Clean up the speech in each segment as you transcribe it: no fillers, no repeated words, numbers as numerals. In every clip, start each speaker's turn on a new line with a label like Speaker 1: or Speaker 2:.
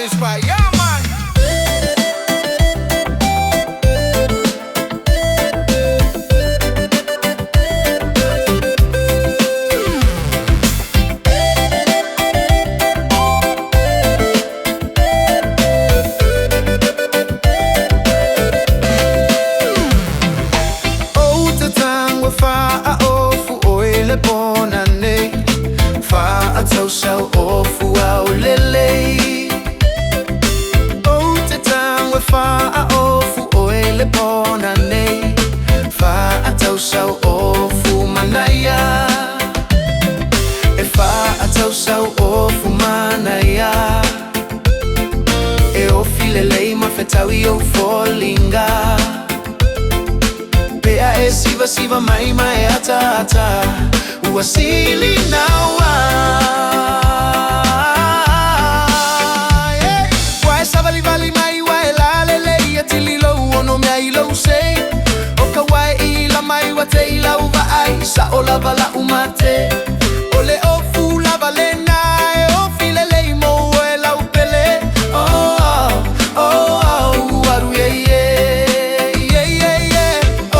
Speaker 1: inspire, yeah man.
Speaker 2: Sau ofu au lele o te tangwe fa a ofu o ele bona nei fa atau sau ofu manaya e fa atau sau ofu manaya e o filelei ma fetawi o folinga pea e siva mai mai ata uasili nawa te ila uva ai sa o lava la umate ole o fu lava lena e o file le mo e la upele aru ye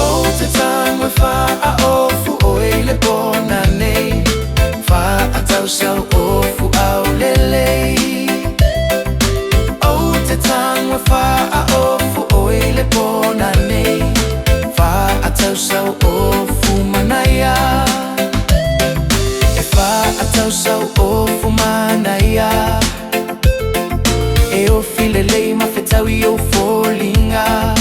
Speaker 2: o te time fa a o fu o ele bona nei fa atau sau o fu au lele o te time fa a o fu o ele bona nei fa atau sau sau ofu manaya e o filelei ma fetawi o folinga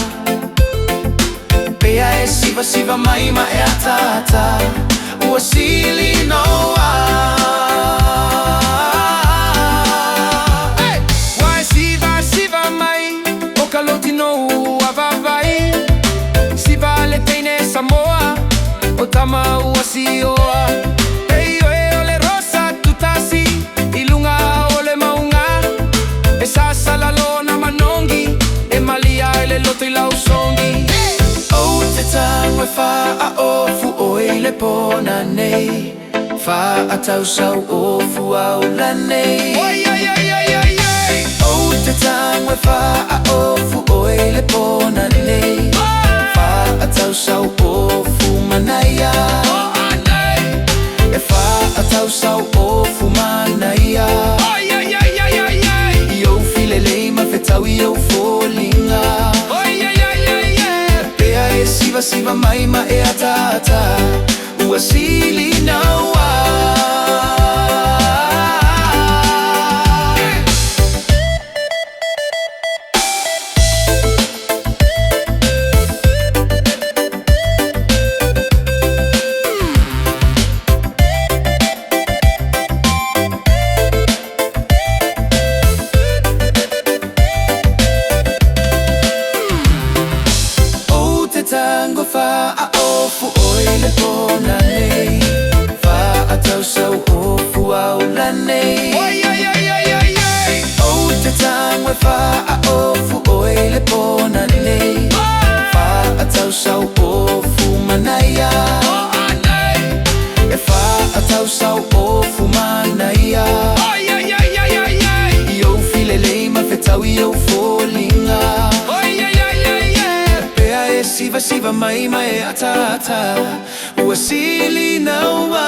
Speaker 2: pea e siva mai ma e atata ua sili noa Wai siva mai o kaloti no avavai siva le teine Samoa o tama ua sioa fa a ofu o ele pona nei fa atau sau ofu au la nei o te tangwe fa a ofu o ele pona nei fa atau sau ofu manaya e fa atau sau ofu manaya i o filelei ma fetawi o folinga siva mai ma e atata ua sili naua tango fa a ofu o ele pona nei fa atau sau ofu au la nei o te tango fa a ofu o ele pona nei fa atau sau ofu manaya e fa atau sau ofu manaya i o filelei ma fetawi o folinga siva mai mai atata ua sili naua